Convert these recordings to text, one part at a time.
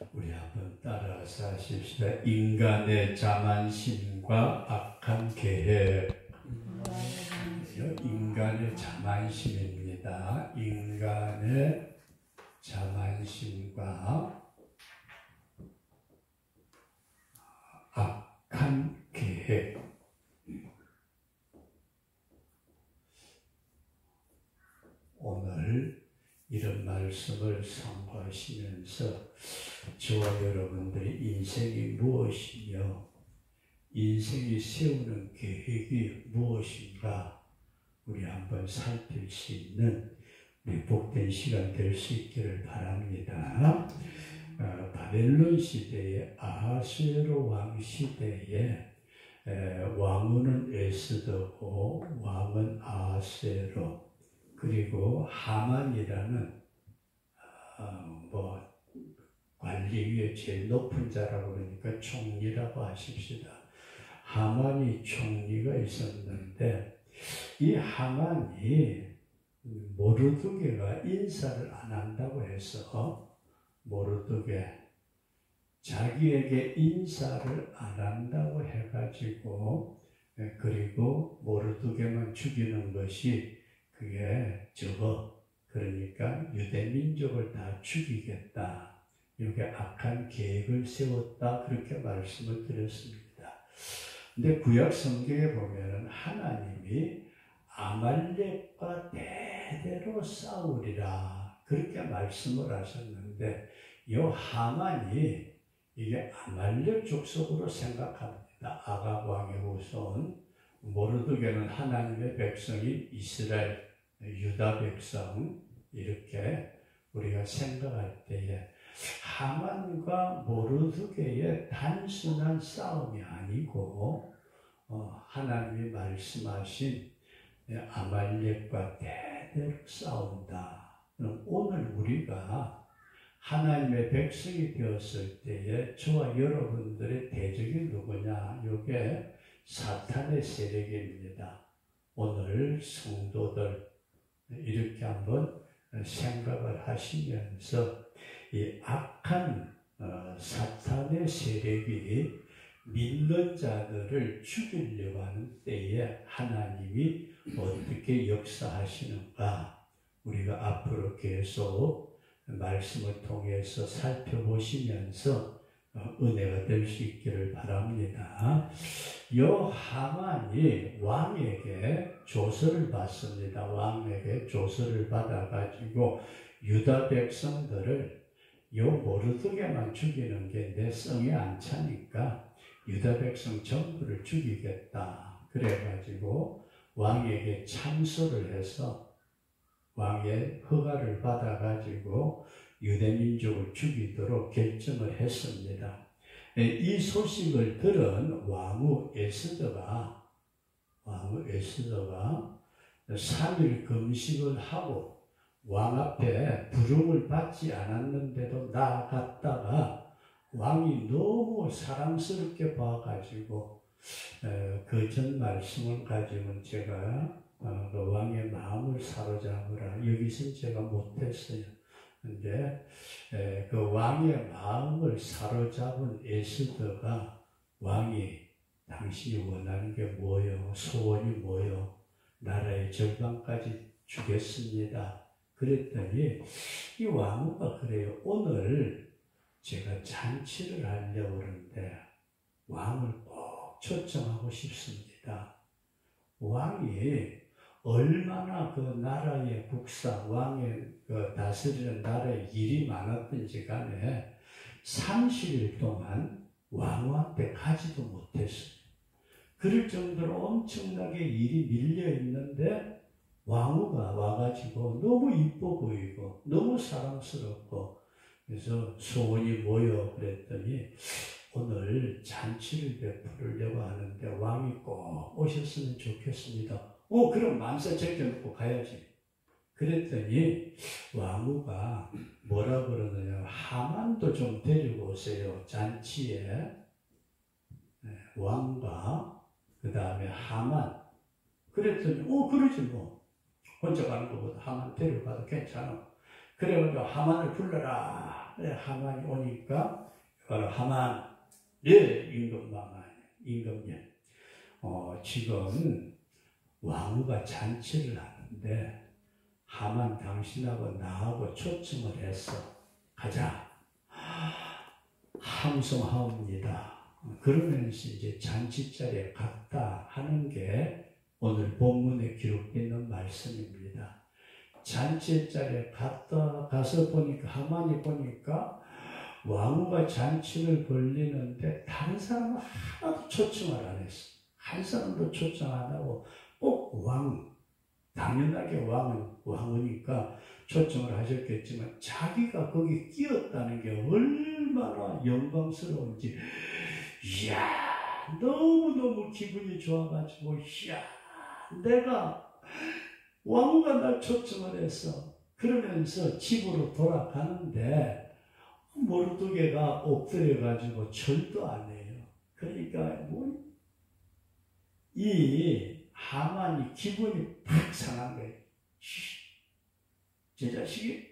우리 한번 따라서 하십시다. 인간의 자만심과 악한 계획. 인간의 자만심입니다. 인간의 자만심과 악한 계획. 오늘 이런 말씀을 상고하시면서 저와 여러분들의 인생이 무엇이며 인생이 세우는 계획이 무엇인가 우리 한번 살필 수 있는 우리 복된 시간 될 수 있기를 바랍니다. 바벨론 시대의 아하수에로 왕 시대에 왕은 에스더고 왕은 아하수에로 그리고 하만이라는 관리위의 제일 높은 자라고 그러니까 총리라고 하십시다. 하만이 총리가 있었는데 이 하만이 모르드게가 인사를 안 한다고 해서 모르드게 자기에게 인사를 안 한다고 해가지고 그리고 모르드게만 죽이는 것이 그게 그러니까 유대민족을 다 죽이겠다. 이렇게 악한 계획을 세웠다. 그렇게 말씀을 드렸습니다. 근데 구약 성경에 보면은 하나님이 아말렉과 대대로 싸우리라. 그렇게 말씀을 하셨는데 이 하만이 이게 아말렉 족속으로 생각합니다. 아각 왕의 후손. 모르드게는 하나님의 백성인 이스라엘, 유다 백성 이렇게 우리가 생각할 때에 하만과 모르드게의 단순한 싸움이 아니고 하나님이 말씀하신 아말렉과 대대로 싸운다. 오늘 우리가 하나님의 백성이 되었을 때에 저와 여러분들의 대적이 누구냐? 이게 사탄의 세력입니다. 오늘 성도들 이렇게 한번 생각을 하시면서 이 악한 사탄의 세력이 믿는 자들을 죽이려고 하는 때에 하나님이 어떻게 역사하시는가 우리가 앞으로 계속 말씀을 통해서 살펴보시면서 은혜가 될 수 있기를 바랍니다. 요 하만이 왕에게 조서를 받습니다. 왕에게 조서를 받아가지고 유다 백성들을 요 모르드게만 죽이는 게 내 성에 안 차니까 유다 백성 전부를 죽이겠다. 그래가지고 왕에게 참소를 해서 왕의 허가를 받아가지고 유대민족을 죽이도록 결정을 했습니다. 이 소식을 들은 왕후 에스더가 3일 금식을 하고 왕 앞에 부름을 받지 않았는데도 나아갔다가 왕이 너무 사랑스럽게 봐가지고 그 전 말씀을 가지고는 제가 그 왕의 마음을 사로잡으라 여기서 제가 못했어요. 근데 그 왕의 마음을 사로잡은 에스더가 왕이 당신이 원하는 게 뭐요? 소원이 뭐요? 나라의 절반까지 주겠습니다. 그랬더니 이 왕후가 그래요. 오늘 제가 잔치를 하려고 그러는데 왕을 꼭 초청하고 싶습니다. 왕이 얼마나 그 나라의 국사, 왕의 그 다스리는 나라의 일이 많았든지 간에 30일 동안 왕후한테 가지도 못했어요. 그럴 정도로 엄청나게 일이 밀려 있는데 왕후가 와가지고 너무 이뻐 보이고 너무 사랑스럽고 그래서 소원이 뭐요? 그랬더니 오늘 잔치를 베풀려고 하는데 왕이 꼭 오셨으면 좋겠습니다. 그럼 만세 제껴놓고 가야지. 그랬더니 왕후가 뭐라 그러느냐. 하만도 좀 데리고 오세요. 잔치에 왕과 그 다음에 하만. 그랬더니 그러지 뭐. 혼자 가는 것보다 하만 데려가도 괜찮아. 그래가지고 하만을 불러라. 그래, 하만이 오니까 바로 하만, 네, 임금님. 지금 왕후가 잔치를 하는데 하만 당신하고 나하고 초청을 해서 가자. 함송하옵니다. 그러면서 이제 잔치자리에 갔다 하는 게 오늘 본문에 기록되어 있는 말씀입니다. 잔치자리에 가서 보니까 하만이 보니까 왕후가 잔치를 벌리는데 다른 사람은 하나도 초청을 안 했어. 한 사람도 초청 안 하고 꼭 당연하게 왕이니까 초청을 하셨겠지만 자기가 거기 끼었다는 게 얼마나 영광스러운지, 이야, 너무너무 기분이 좋아가지고, 이야, 내가 왕후가 날 초청을 했어. 그러면서 집으로 돌아가는데 모르드게가 엎드려가지고 절도 안 해요. 그러니까 이 하만이 기분이 팍 상한 거예요. 제 자식이?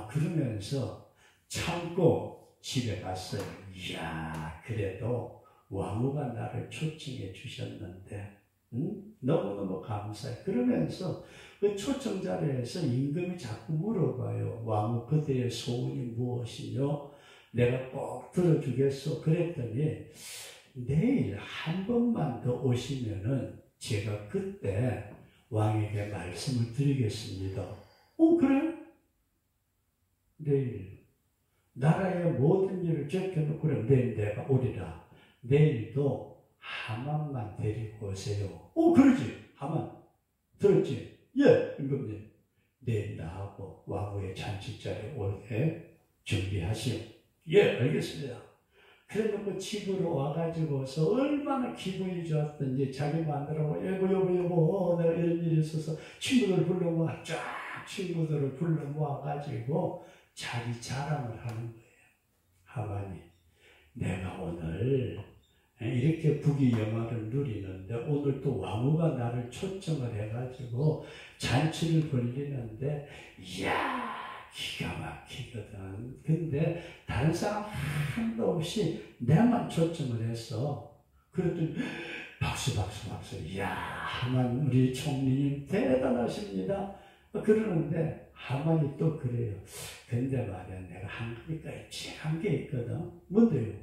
그러면서 참고 집에 갔어요. 이야, 그래도 왕후가 나를 초청해 주셨는데, 너무너무 감사해. 그러면서 그 초청 자리에서 임금이 자꾸 물어봐요. 왕후 그대의 소원이 무엇이뇨? 내가 꼭 들어주겠소. 그랬더니 내일 한 번만 더 오시면은 제가 그때 왕에게 말씀을 드리겠습니다. 그래? 내일 나라의 모든 일을 제껴놓고 그래. 내일 내가 오리라. 내일도 하만만 데리고 오세요. 그러지. 하만 들었지? 예, 임금님. 내일 나하고 왕후의 잔치자리에 올게 준비하시오. 예, 알겠습니다. 그래놓고 집으로 와가지고서 얼마나 기분이 좋았던지 자기 마누라고 여보 내가 이런 일이 있어서 친구들 불러 모아 쫙 친구들을 불러 모아가지고 자기 자랑을 하는 거예요. 하만이 내가 오늘 이렇게 부귀영화를 누리는데 오늘 또 왕후가 나를 초청을 해가지고 잔치를 벌리는데 이야 기가 막히거든. 근데 다른 사람 한도 없이 내만 초청을 했어. 그랬더니 박수. 이야, 하만 우리 총리님 대단하십니다. 그러는데 하만이 또 그래요. 근데 말이야, 내가 한 게 있거든. 뭔데요?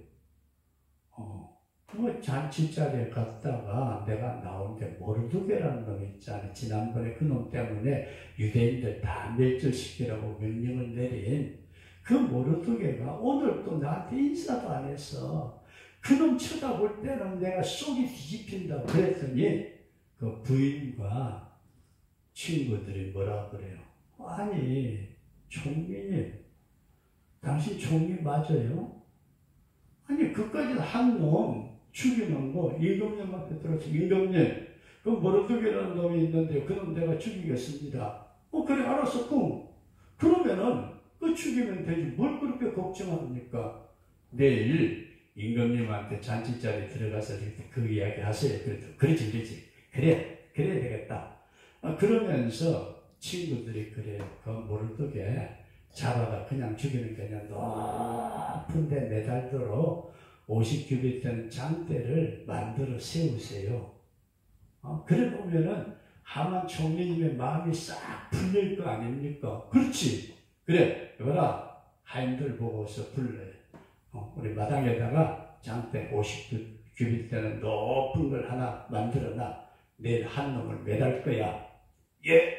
잔치자리에 갔다가 내가 나온 게 모르드게라는 놈 있잖아. 지난번에 그 놈 때문에 유대인들 다 멸절시키라고 명령을 내린 그 모르드게가 오늘 또 나한테 인사도 안 했어. 그 놈 쳐다볼 때는 내가 속이 뒤집힌다고 그랬더니 그 부인과 친구들이 뭐라 그래요? 아니, 총리님, 당신 총리 맞아요? 아니, 그까지 한 놈 죽이는 거 임금님한테 들어서 임금님 그 모르드게라는 놈이 있는데 그놈 내가 죽이겠습니다. 그래 알았어. 그러면은 그 죽이면 되지 뭘 그렇게 걱정합니까? 내일 임금님한테 잔치자리에 들어가서 그 이야기 하세요. 그러지 그래 되겠다. 그러면서 친구들이 그래요. 그 모르드게 잡아가 그냥 죽이는 게 아니라 높은데 매달도록 50규빗 되는 장대를 만들어 세우세요. 그래 보면은 하만 총리님의 마음이 싹 풀릴 거 아닙니까? 그렇지. 그래, 여봐라. 하인들 보고서 불러요. 우리 마당에다가 장대 50규빗 되는 높은 걸 하나 만들어놔. 내일 한 놈을 매달 거야. 예.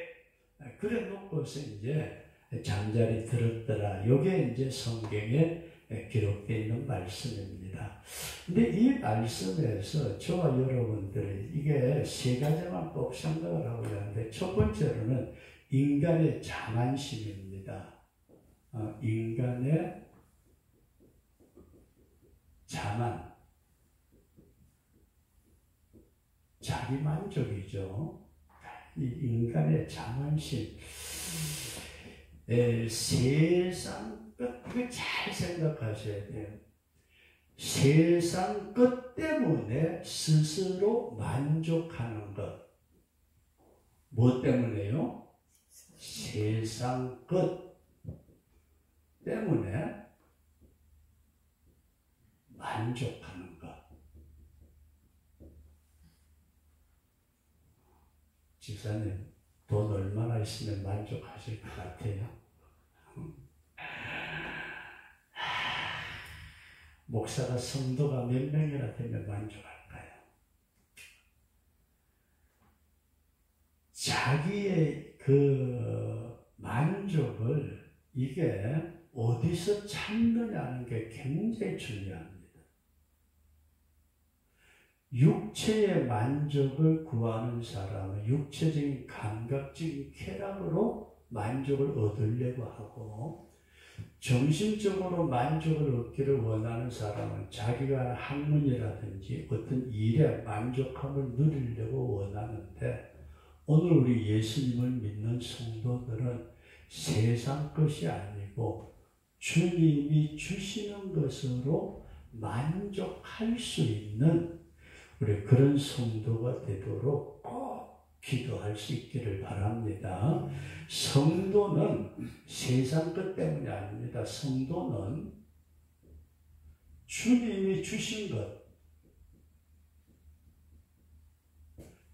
그래 놓고서 이제 잠자리 들었더라. 요게 이제 성경에 기록되어 있는 말씀입니다. 근데 이 말씀에서 저와 여러분들이 이게 세 가지만 꼭 생각을 하고 있는데 첫 번째로는 인간의 자만심입니다. 인간의 자만, 자기만족이죠. 이 인간의 자만심. 세상 끝, 이거 잘 생각하셔야 돼요. 세상 끝 때문에 스스로 만족하는 것. 뭐 때문에요? 세상 끝. 때문에 만족하는 것. 집사님, 돈 얼마나 있으면 만족하실 것 같아요? 목사가 성도가 몇 명이나 되면 만족할까요? 자기의 그 만족을 이게 어디서 찾느냐는 게 굉장히 중요합니다. 육체의 만족을 구하는 사람은 육체적인 감각적인 쾌락으로 만족을 얻으려고 하고, 정신적으로 만족을 얻기를 원하는 사람은 자기가 하는 학문이라든지 어떤 일에 만족함을 누리려고 원하는데, 오늘 우리 예수님을 믿는 성도들은 세상 것이 아니고 주님이 주시는 것으로 만족할 수 있는 우리 그런 성도가 되도록 꼭 기도할 수 있기를 바랍니다. 성도는 세상 것 때문이 아닙니다. 성도는 주님이 주신 것,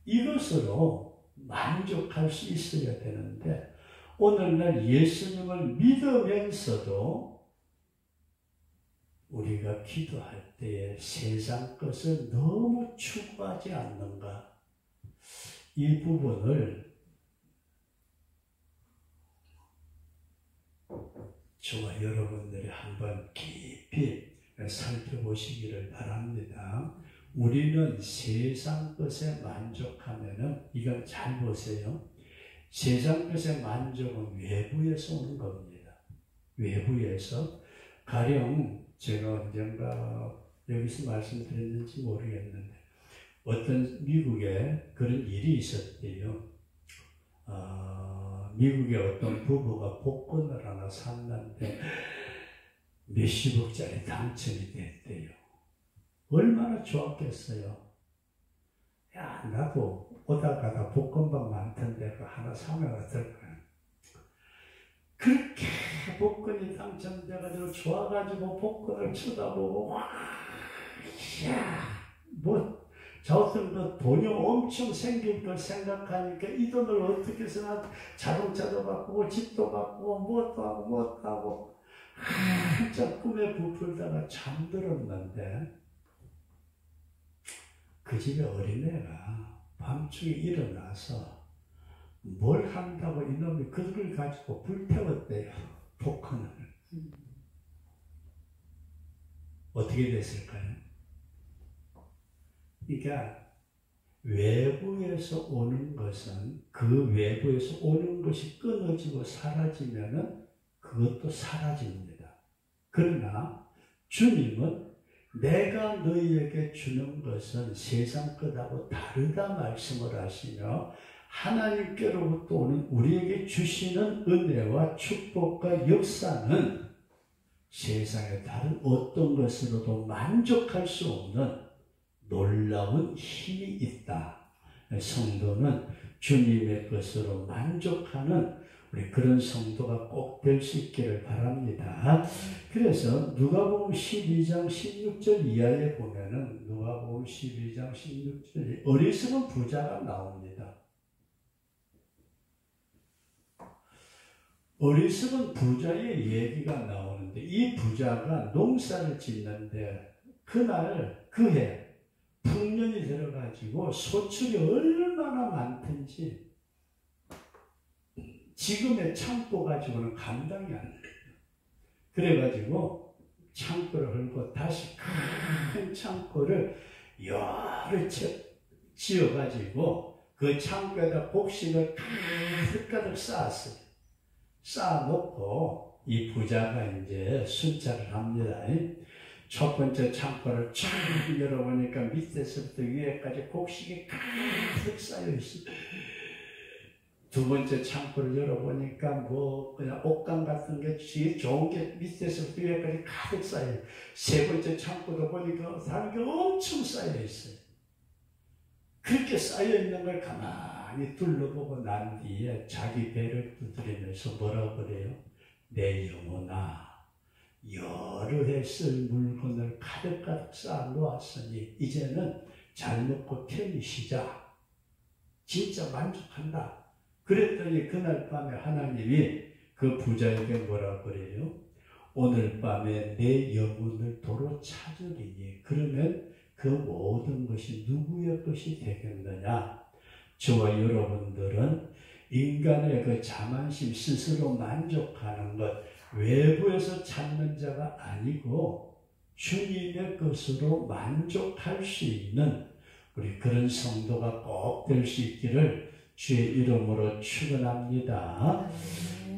이것으로 만족할 수 있어야 되는데, 오늘날 예수님을 믿으면서도 우리가 기도할 때에 세상 것을 너무 추구하지 않는가? 이 부분을 저와 여러분들이 한번 깊이 살펴보시기를 바랍니다. 우리는 세상 것에 만족하면은, 이건 잘 보세요. 세상 것의 만족은 외부에서 오는 겁니다. 외부에서. 가령 제가 언젠가 여기서 말씀드렸는지 모르겠는데, 어떤 미국에 그런 일이 있었대요. 미국의 어떤 부부가 복권을 하나 샀는데 몇십억짜리 당첨이 됐대요. 얼마나 좋았겠어요. 야, 나도 오다 가다 복권방 많던데 그거 하나 사면 어떨까? 그렇게 복권이 당첨돼가지고 좋아가지고 복권을 쳐다보고, 와, 야, 뭐, 저것들 뭐 돈이 엄청 생길 걸 생각하니까 이 돈을 어떻게 해서나 자동차도 바꾸고 집도 바꾸고 무엇도 하고 무엇도 하고 한참 꿈에 부풀다가 잠들었는데, 그 집에 어린애가 밤중에 일어나서 뭘 한다고 이놈이 그걸 가지고 불태웠대요. 복권을. 어떻게 됐을까요? 그러니까 외부에서 오는 것은, 그 외부에서 오는 것이 끊어지고 사라지면은 그것도 사라집니다. 그러나 주님은 내가 너희에게 주는 것은 세상 것하고 다르다 말씀을 하시며, 하나님께로부터 오는 우리에게 주시는 은혜와 축복과 역사는 세상의 다른 어떤 것으로도 만족할 수 없는 놀라운 힘이 있다. 성도는 주님의 것으로 만족하는 우리 그런 성도가 꼭 될 수 있기를 바랍니다. 그래서 누가복음 12장 16절 이하에 보면은, 누가복음 12장 16절에 어리석은 부자가 나옵니다. 어리석은 부자의 얘기가 나오는데, 이 부자가 농사를 짓는데 그날 그해 풍년이 들어가지고 소출이 얼마나 많든지 지금의 창고 가지고는 감당이 안 돼요. 그래가지고 창고를 헐고 다시 큰 창고를 여러 채 지어가지고 그 창고에다 곡식을 가득 쌓았어요. 쌓아놓고 이 부자가 이제 순찰을 합니다. 첫 번째 창고를 쫙 열어보니까 밑에서부터 위에까지 곡식이 가득 쌓여있어요. 두 번째 창고를 열어보니까 뭐 그냥 옷감 같은 게 좋은 게 밑에서부터 위에까지 가득 쌓여요. 세 번째 창고도 보니까 다른 게 엄청 쌓여있어요. 그렇게 쌓여있는 걸 가만히 둘러보고 난 뒤에 자기 배를 두드리면서 뭐라고 그래요? 내 영혼아, 여러 해 쓸 물건을 가득가득 쌓아 놓았으니 이제는 잘 먹고 편히 쉬자. 진짜 만족한다. 그랬더니 그날 밤에 하나님이 그 부자에게 뭐라 그래요? 오늘 밤에 내 영혼을 도로 찾으리니 그러면 그 모든 것이 누구의 것이 되겠느냐? 저와 여러분들은 인간의 그 자만심 스스로 만족하는 것 외부에서 찾는 자가 아니고 주님의 것으로 만족할 수 있는 우리 그런 성도가 꼭 될 수 있기를 주의 이름으로 축원합니다.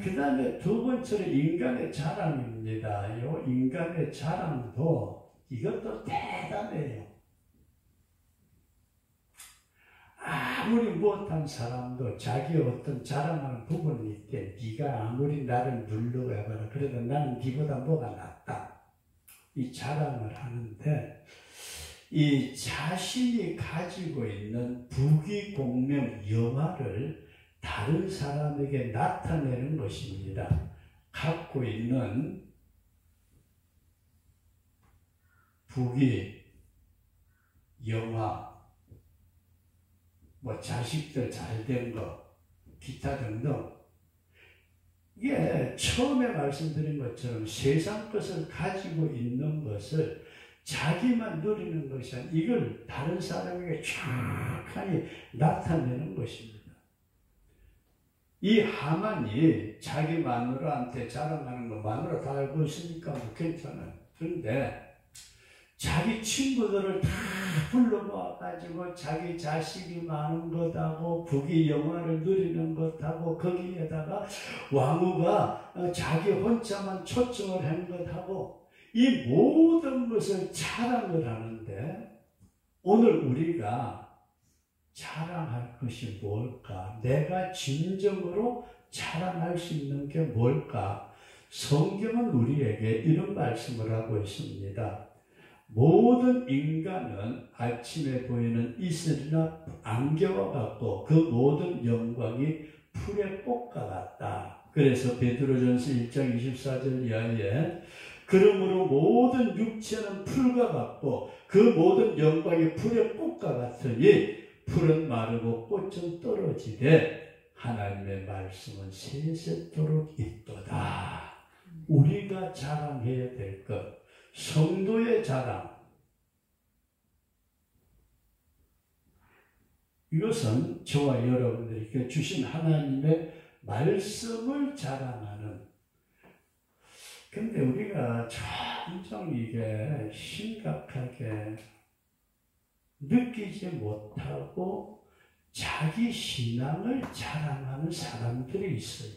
그 다음에 두 번째로 인간의 자랑입니다. 이 인간의 자랑도 이것도 대단해요. 아무리 못한 사람도 자기 어떤 자랑하는 부분이 있대. 네가 아무리 나를 누르고 해봐라. 그래도 나는 네보다 뭐가 낫다. 이 자랑을 하는데 이 자신이 가지고 있는 부귀공명 영화를 다른 사람에게 나타내는 것입니다. 갖고 있는 부귀, 영화, 자식들 잘된 거, 기타 등등. 이게 처음에 말씀드린 것처럼 세상 것을 가지고 있는 것을 자기만 누리는 것이 아니라 이걸 다른 사람에게 정확하게 나타내는 것입니다. 이 하만이 자기 마누라한테 자랑하는 거 마누라 다 알고 있으니까 괜찮아요. 그런데 자기 친구들을 다 불러모아가지고 자기 자식이 많은 것하고 부귀 영화를 누리는 것하고 거기에다가 왕후가 자기 혼자만 초청을 한 것하고 이 모든 것을 자랑을 하는데 오늘 우리가 자랑할 것이 뭘까? 내가 진정으로 자랑할 수 있는 게 뭘까? 성경은 우리에게 이런 말씀을 하고 있습니다. 모든 인간은 아침에 보이는 이슬이나 안개와 같고 그 모든 영광이 풀의 꽃과 같다. 그래서 베드로전서 1장 24절 이하에 그러므로 모든 육체는 풀과 같고 그 모든 영광이 풀의 꽃과 같으니 풀은 마르고 꽃은 떨어지되 하나님의 말씀은 세세토록 있도다. 우리가 자랑해야 될 것, 성도의 자랑. 이것은 저와 여러분들에게 주신 하나님의 말씀을 자랑하는. 근데 우리가 점점 이게 심각하게 느끼지 못하고 자기 신앙을 자랑하는 사람들이 있어요.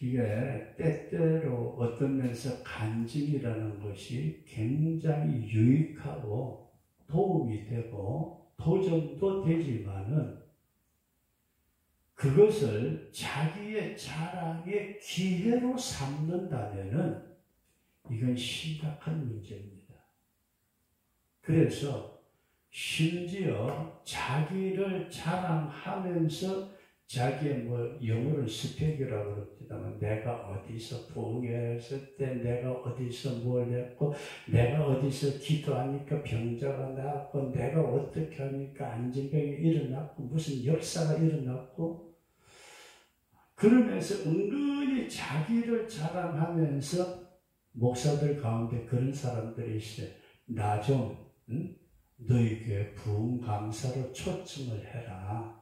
이게 때때로 어떤 면에서 간증이라는 것이 굉장히 유익하고 도움이 되고 도전도 되지만은 그것을 자기의 자랑의 기회로 삼는다면은 이건 심각한 문제입니다. 그래서 심지어 자기를 자랑하면서 자기의 영어를 스펙이라고 그럽니다만 내가 어디서 부흥했을 때 내가 어디서 뭘 했고 내가 어디서 기도하니까 병자가 나았고 내가 어떻게 하니까 안진병이 일어났고 무슨 역사가 일어났고 그러면서 은근히 자기를 자랑하면서 목사들 가운데 그런 사람들이 있어요. 나 좀 너희 교회 부흥 강사로 초청을 해라.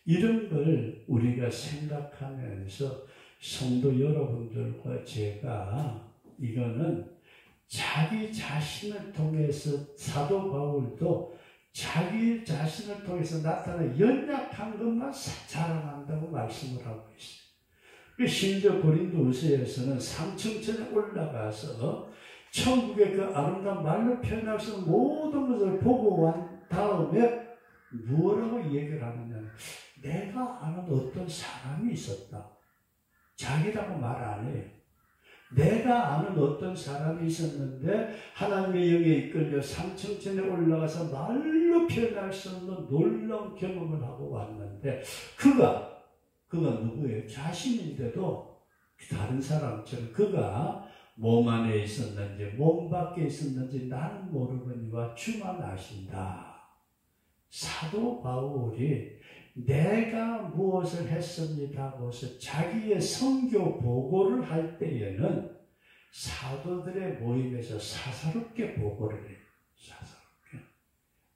이런 걸 우리가 생각하면서 성도 여러분들과 제가 이거는 자기 자신을 통해서 사도 바울도 자기 자신을 통해서 나타난 연약한 것만 자랑한다고 말씀을 하고 있어요. 심지어 고린도후서에서는 상층천에 올라가서 천국의 그 아름다운 말로 표현할 수 없는 모든 것을 보고 온 다음에 뭐라고 얘기를 하느냐. 내가 아는 어떤 사람이 있었다. 자기라고 말 안 해요. 내가 아는 어떤 사람이 있었는데 하나님의 영에 이끌려 상층천에 올라가서 말로 표현할 수 없는 놀라운 경험을 하고 왔는데 그가 누구예요? 자신인데도 다른 사람처럼 그가 몸 안에 있었는지 몸 밖에 있었는지 나는 모르거니와 주만 아신다. 사도 바울이 내가 무엇을 했습니다 하고서 자기의 선교 보고를 할 때에는 사도들의 모임에서 사사롭게 보고를 해요. 사사롭게.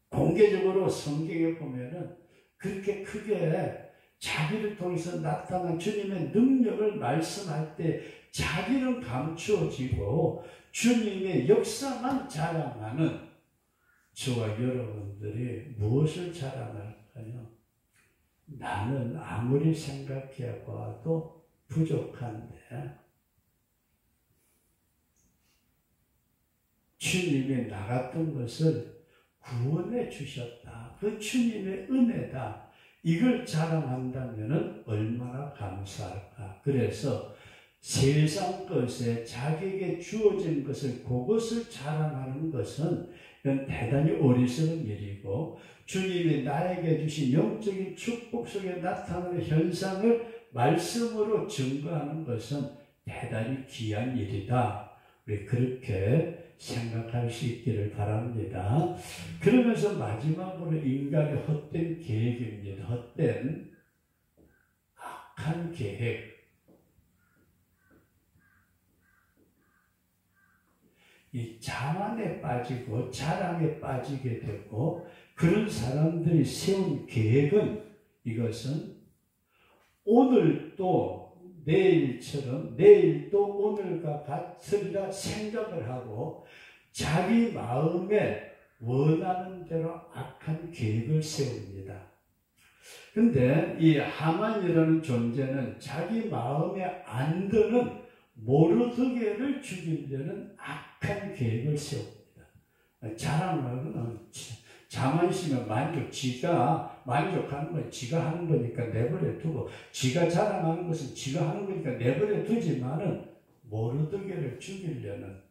공개적으로 성경에 보면은 그렇게 크게 자기를 통해서 나타난 주님의 능력을 말씀할 때 자기는 감추어지고 주님의 역사만 자랑하는 저와 여러분들이 무엇을 자랑할까요? 나는 아무리 생각해 봐도 부족한데 주님이 나 같은 것을 구원해 주셨다. 그 주님의 은혜다. 이걸 자랑한다면 얼마나 감사할까. 그래서 세상 것에 자기에게 주어진 것을 그것을 자랑하는 것은 이건 대단히 어리석은 일이고 주님이 나에게 주신 영적인 축복 속에 나타나는 현상을 말씀으로 증거하는 것은 대단히 귀한 일이다. 우리 그렇게 생각할 수 있기를 바랍니다. 그러면서 마지막으로 인간의 헛된 계획입니다. 헛된 악한 계획. 이 자만에 빠지고 자랑에 빠지게 되고 그런 사람들이 세운 계획은 이것은 오늘도 내일처럼 내일도 오늘과 같으리라 생각을 하고 자기 마음에 원하는 대로 악한 계획을 세웁니다. 근데 이 하만이라는 존재는 자기 마음에 안 드는 모르드게를 죽이려는 악한 계획을 세웁니다. 자랑하는 자만심의 만족, 지가 만족하는 건 지가 하는 거니까 내버려 두고 지가 자랑하는 것은 지가 하는 거니까 내버려 두지만은 모르드게를 죽이려는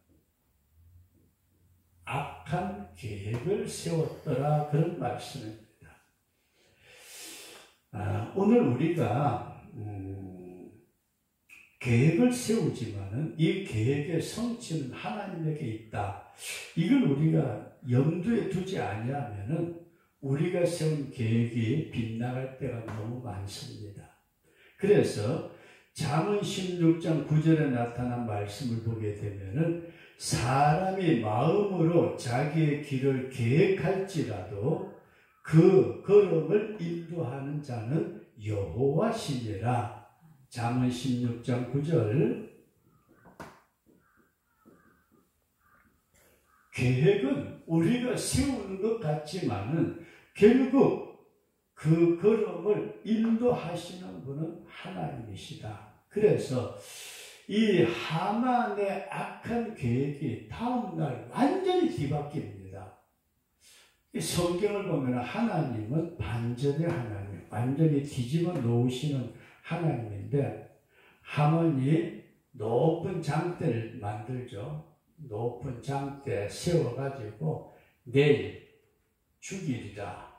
악한 계획을 세웠더라 그런 말씀입니다. 오늘 우리가 계획을 세우지만은 이 계획의 성취는 하나님에게 있다. 이걸 우리가 염두에 두지 아니하면은 우리가 세운 계획이 빗나갈 때가 너무 많습니다. 그래서 잠언 16장 9절에 나타난 말씀을 보게 되면은 사람이 마음으로 자기의 길을 계획할지라도 그 걸음을 인도하는 자는 여호와시니라. 잠언 16장 9절. 계획은 우리가 세우는 것 같지만은 결국 그 걸음을 인도하시는 분은 하나님이시다. 그래서 이 하만의 악한 계획이 다음날 완전히 뒤바뀝니다. 이 성경을 보면 하나님은 반전의 하나님, 완전히 뒤집어 놓으시는 하나님인데 하만이 높은 장대를 만들죠. 높은 장대 세워가지고 내일 죽이리라.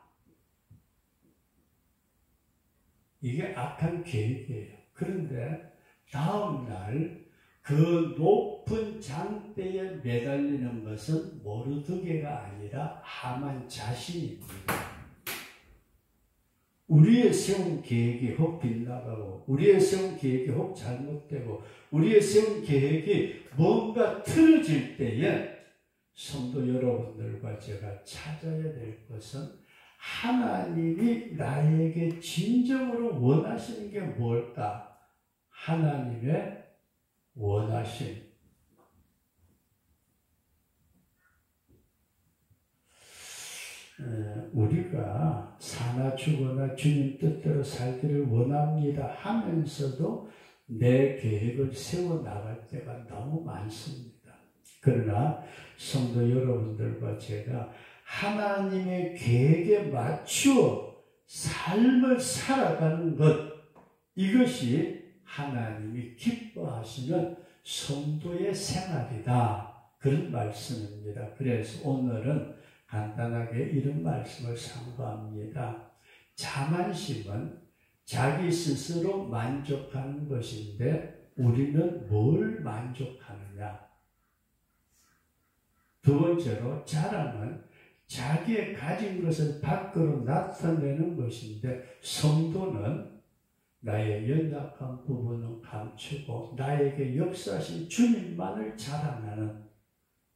이게 악한 계획이에요. 그런데 다음날 그 높은 장대에 매달리는 것은 모르드게가 아니라 하만 자신입니다. 우리의 세운 계획이 혹 빗나가고 우리의 세운 계획이 혹 잘못되고 우리의 세운 계획이 뭔가 틀어질 때에 성도 여러분들과 제가 찾아야 될 것은 하나님이 나에게 진정으로 원하시는 게 뭘까? 하나님의 원하심. 우리가 사나 죽거나 주님 뜻대로 살기를 원합니다 하면서도 내 계획을 세워나갈 때가 너무 많습니다. 그러나 성도 여러분들과 제가 하나님의 계획에 맞추어 삶을 살아가는 것, 이것이 하나님이 기뻐하시는 성도의 생활이다. 그런 말씀입니다. 그래서 오늘은 간단하게 이런 말씀을 상고합니다. 자만심은 자기 스스로 만족하는 것인데 우리는 뭘 만족하느냐? 두 번째로 자랑은 자기의 가진 것을 밖으로 나타내는 것인데, 성도는 나의 연약한 부분을 감추고 나에게 역사하신 주님만을 자랑하는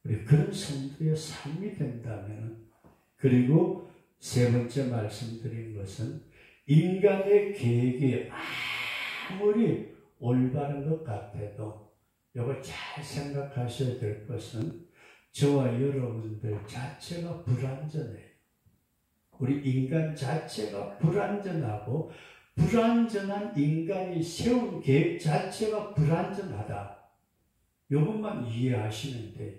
우리 그런 성도의 삶이 된다면, 그리고 세 번째 말씀드린 것은 인간의 계획이 아무리 올바른 것 같아도 이거 잘 생각하셔야 될 것은 저와 여러분들 자체가 불완전해요. 우리 인간 자체가 불완전하고, 불완전한 인간이 세운 계획 자체가 불완전하다. 이것만 이해하시면 돼요.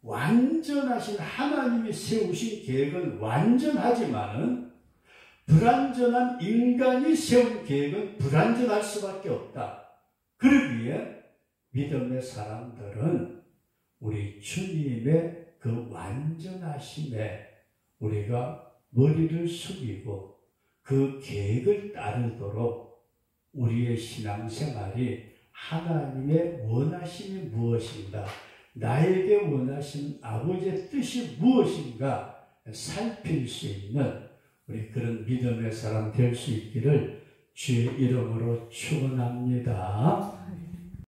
완전하신 하나님이 세우신 계획은 완전하지만은 불완전한 인간이 세운 계획은 불완전할 수밖에 없다. 그러기에 믿음의 사람들은 우리 주님의 그 완전하심에 우리가 머리를 숙이고 그 계획을 따르도록 우리의 신앙생활이 하나님의 원하심이 무엇인가, 나에게 원하신 아버지의 뜻이 무엇인가 살필 수 있는 우리 그런 믿음의 사람 될 수 있기를 주의 이름으로 축원합니다.